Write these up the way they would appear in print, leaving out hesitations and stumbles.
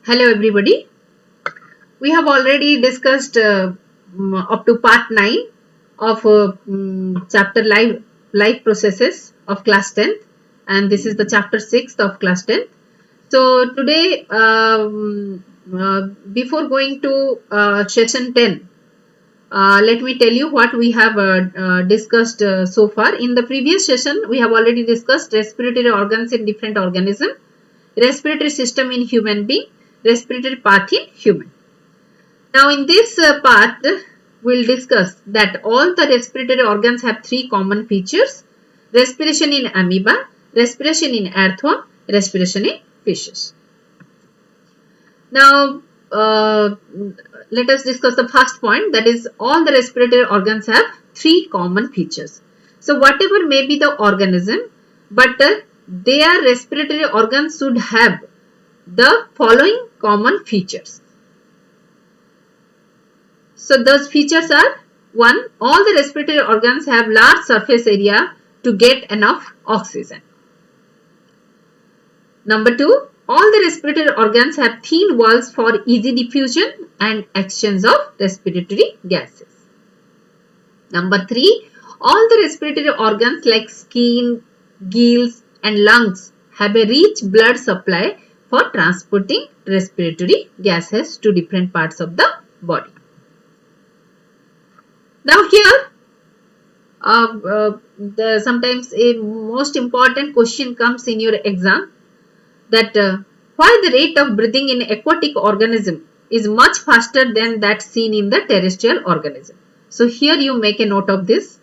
Hello everybody. We have already discussed up to part 9 of chapter life processes of class 10th, and this is the chapter 6th of class 10th. So today before going to session 10, let me tell you what we have discussed so far. In the previous session, we have already discussed respiratory organs in different organisms, respiratory system in human being, respiratory path in human. Now in this part, we'll discuss that all the respiratory organs have three common features: respiration in amoeba, respiration in earthworm, respiration in fishes. Now let us discuss the first point, that is all the respiratory organs have three common features. So whatever may be the organism, but their respiratory organs should have the following common features. So those features are: 1. All the respiratory organs have large surface area to get enough oxygen. Number 2. All the respiratory organs have thin walls for easy diffusion and exchange of respiratory gases. Number 3. All the respiratory organs like skin, gills and lungs have a rich blood supply for transporting respiratory gases to different parts of the body. Now here, sometimes a most important question comes in your exam, that why the rate of breathing in aquatic organism is much faster than that seen in the terrestrial organism. So here you make a note of this.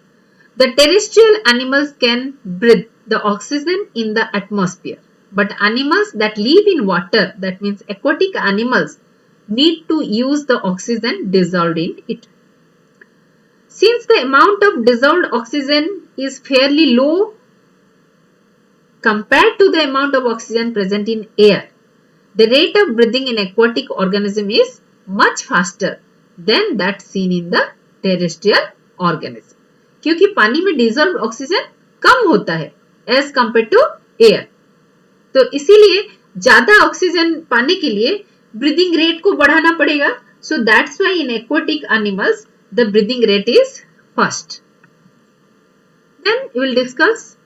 The terrestrial animals can breathe the oxygen in the atmosphere, but animals that live in water, that means aquatic animals, need to use the oxygen dissolved in it. Since the amount of dissolved oxygen is fairly low compared to the amount of oxygen present in air, the rate of breathing in aquatic organism is much faster than that seen in the terrestrial organism. क्योंकि पानी में dissolved oxygen कम होता है as compared to air. तो इसीलिए ज्यादा oxygen पाने के लिए breathing rate को बढ़ाना पड़ेगा. So that's why in aquatic animals the breathing rate is fast. Then we will discuss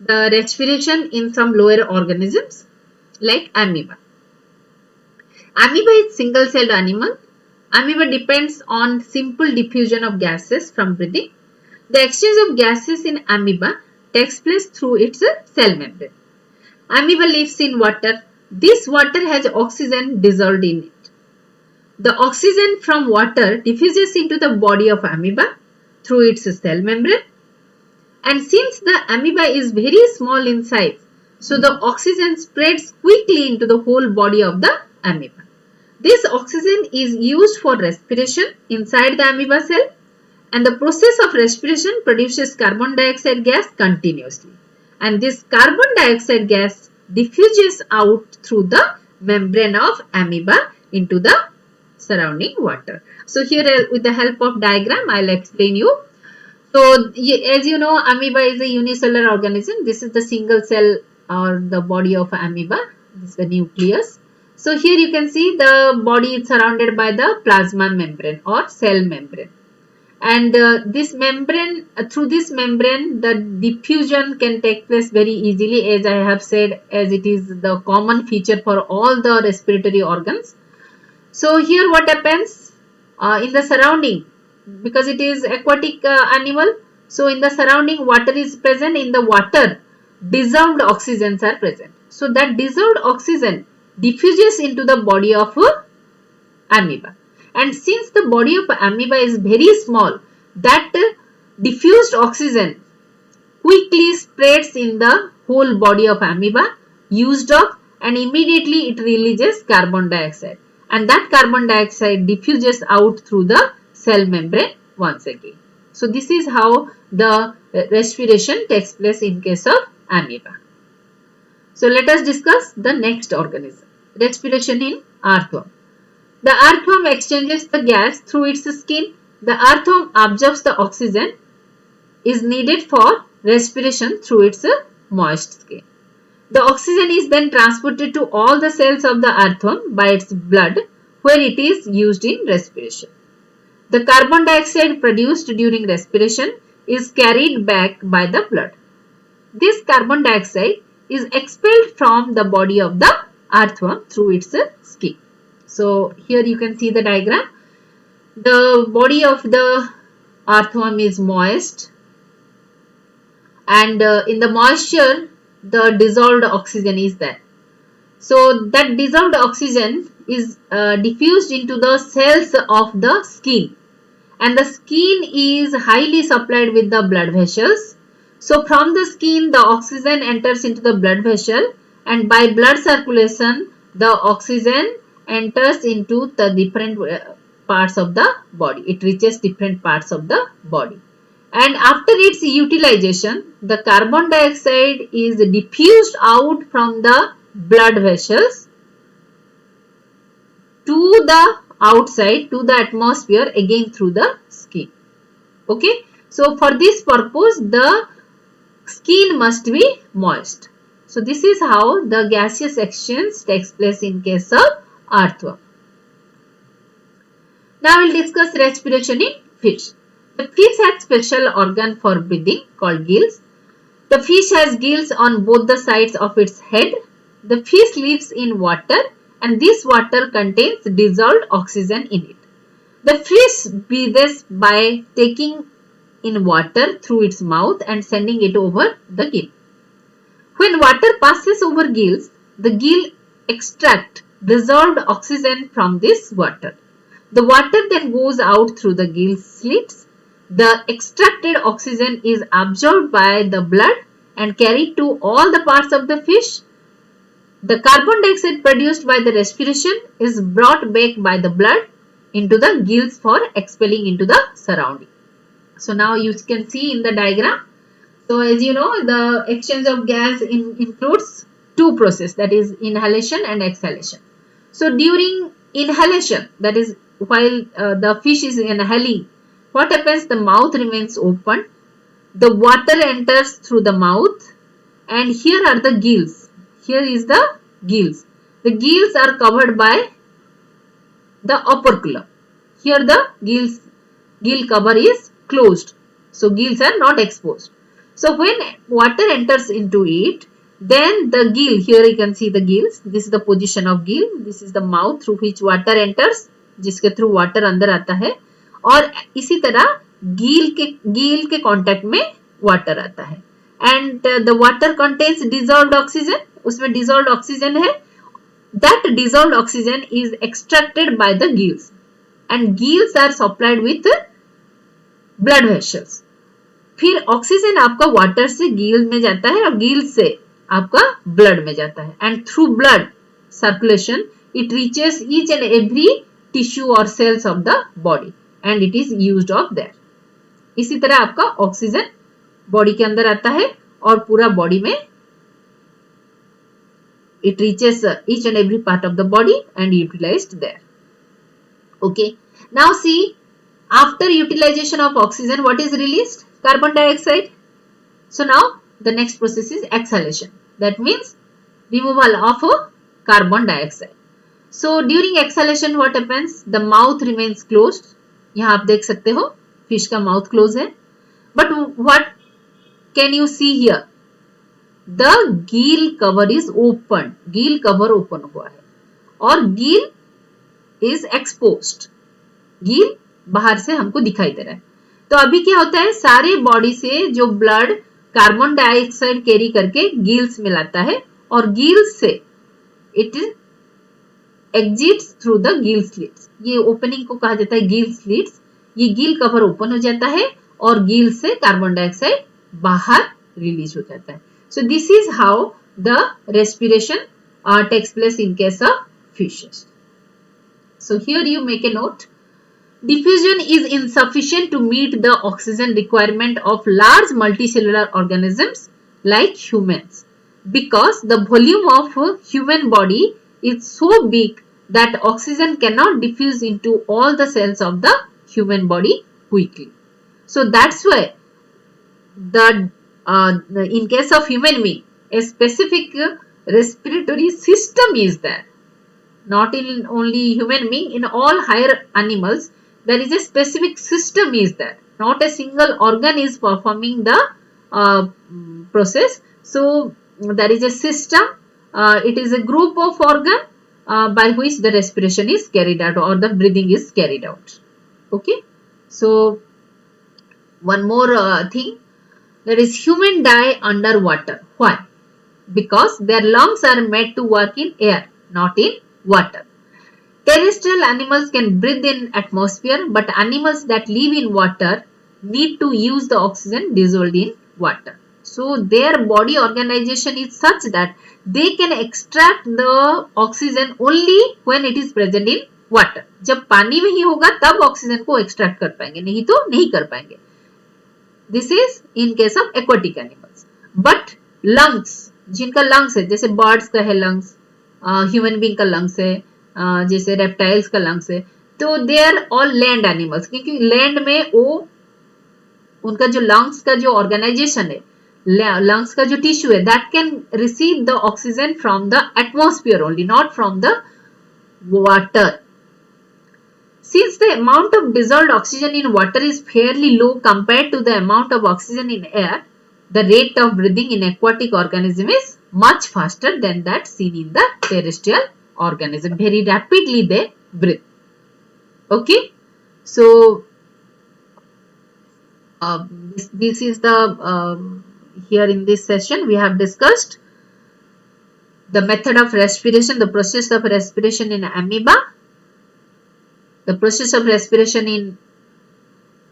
the respiration in some lower organisms like amoeba. Amoeba is single-celled animal. Amoeba depends on simple diffusion of gases from breathing. The exchange of gases in amoeba takes place through its cell membrane. Amoeba lives in water. This water has oxygen dissolved in it. The oxygen from water diffuses into the body of amoeba through its cell membrane. And since the amoeba is very small in size, so the oxygen spreads quickly into the whole body of the amoeba. This oxygen is used for respiration inside the amoeba cell, and the process of respiration produces carbon dioxide gas continuously. And this carbon dioxide gas diffuses out through the membrane of amoeba into the surrounding water. So here with the help of diagram, I will explain you. So as you know, amoeba is a unicellular organism. This is the single cell or the body of amoeba. This is the nucleus. So here you can see the body is surrounded by the plasma membrane or cell membrane. And this membrane, through this membrane, the diffusion can take place very easily, as I have said, as it is the common feature for all the respiratory organs. So here what happens in the surrounding, because it is aquatic animal, so in the surrounding water is present. In the water, dissolved oxygens are present. So that dissolved oxygen diffuses into the body of amoeba. And since the body of amoeba is very small, that diffused oxygen quickly spreads in the whole body of amoeba, used up, and immediately it releases carbon dioxide. And that carbon dioxide diffuses out through the cell membrane once again. So this is how the respiration takes place in case of amoeba. So let us discuss the next organism, respiration in earthworm. The earthworm exchanges the gas through its skin. The earthworm absorbs the oxygen is needed for respiration through its moist skin. The oxygen is then transported to all the cells of the earthworm by its blood, where it is used in respiration. The carbon dioxide produced during respiration is carried back by the blood. This carbon dioxide is expelled from the body of the earthworm through its skin. So here you can see the diagram. The body of the earthworm is moist, and in the moisture the dissolved oxygen is there. So that dissolved oxygen is diffused into the cells of the skin, and the skin is highly supplied with the blood vessels. So from the skin the oxygen enters into the blood vessel, and by blood circulation the oxygen enters into the different parts of the body. It reaches different parts of the body. And after its utilization, the carbon dioxide is diffused out from the blood vessels to the outside, to the atmosphere, again through the skin. Okay. So for this purpose, the skin must be moist. So this is how the gaseous exchange takes place in case of earthworm. Now we will discuss respiration in fish. The fish has special organ for breathing called gills. The fish has gills on both the sides of its head. The fish lives in water, and this water contains dissolved oxygen in it. The fish breathes by taking in water through its mouth and sending it over the gill. When water passes over gills, the gill extract dissolved oxygen from this water. The water then goes out through the gill slits. The extracted oxygen is absorbed by the blood and carried to all the parts of the fish. The carbon dioxide produced by the respiration is brought back by the blood into the gills for expelling into the surrounding. So now you can see in the diagram. So as you know, the exchange of gas includes two processes, that is inhalation and exhalation. So during inhalation, that is while the fish is inhaling, what happens? The mouth remains open, the water enters through the mouth, and here are the gills. Here is the gills. The gills are covered by the operculum. Here the gill cover is closed. So gills are not exposed. So when water enters into it, then the gill, here you can see the gills. This is the position of gill. This is the mouth through which water enters, जिसके through water अंदर आता है, और इसी तरह गील के contact में वाटर आता है. And the water contains dissolved oxygen, उसमें डिजॉल्व्ड ऑक्सीजन है. That dissolved oxygen is extracted by the gills, and gills are supplied with blood vessels. फिर ऑक्सीजन आपका वाटर से गील में जाता है और गील से आपका ब्लड में जाता है, and through blood circulation it reaches each and every tissue और cells of the body and it is used of there. इसी तरह आपका ऑक्सीजन बॉडी के अंदर आता है और पूरा बॉडी में it reaches each and every part of the body and utilized there. Okay, now see, after utilization of oxygen, what is released? Carbon dioxide. So now the next process is exhalation, that means removal of carbon dioxide. So during exhalation what happens? The mouth remains closed. यहाँ आप देख सकते हो fish का mouth close है, but what can you see here? The gill cover is open. gill cover open हुआ है और gill is exposed. gill बाहर से हमको दिखाई दे रहा है. तो अभी क्या होता है, सारे बॉडी से जो ब्लड कार्बन डाइऑक्साइड कैरी करके गिल्स में लाता है और गिल्स से it exits through the gill slits. ये ओपनिंग को कहा जाता है गिल स्लिट्स. ये गिल कवर ओपन हो जाता है और गिल से कार्बन डाइऑक्साइड बाहर रिलीज हो जाता है. So this is how the respiration takes place in case of fishes. So here you make a note. Diffusion is insufficient to meet the oxygen requirement of large multicellular organisms like humans, because the volume of human body is so big that oxygen cannot diffuse into all the cells of the human body quickly. So that's why in case of human being, a specific respiratory system is there. Not in only human being, in all higher animals, there is a specific system is there. Not a single organ is performing the process. So there is a system. It is a group of organ by which the respiration is carried out or the breathing is carried out. Okay. So one more thing, that is human die underwater. Why? Because their lungs are made to work in air, not in water. Terrestrial animals can breathe in atmosphere, but animals that live in water need to use the oxygen dissolved in water. So their body organization is such that they can extract the oxygen only when it is present in water. जब पानी में ही होगा तब oxygen को extract कर पाएंगे, नहीं तो नहीं कर पाएंगे. This is in case of aquatic animals. But lungs, जिनका lungs है, जैसे birds का है lungs, human being का lungs है, जैसे reptiles का lungs है, तो they are all land animals. क्योंकि land में वो उनका जो lungs का जो organization है, lungs का जो tissue है, that can receive the oxygen from the atmosphere only, not from the water. Since the amount of dissolved oxygen in water is fairly low compared to the amount of oxygen in air, the rate of breathing in aquatic organism is much faster than that seen in the terrestrial organism. Very rapidly they breathe. Okay. So, this is the, here in this session we have discussed the method of respiration, the process of respiration in amoeba, the process of respiration in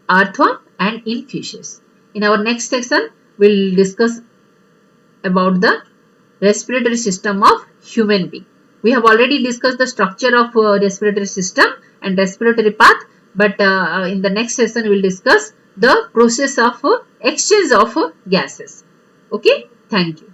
earthworm and in fishes. In our next section, we will discuss about the respiratory system of human being. We have already discussed the structure of respiratory system and respiratory path, but in the next session, we will discuss the process of exchange of gases. Okay, thank you.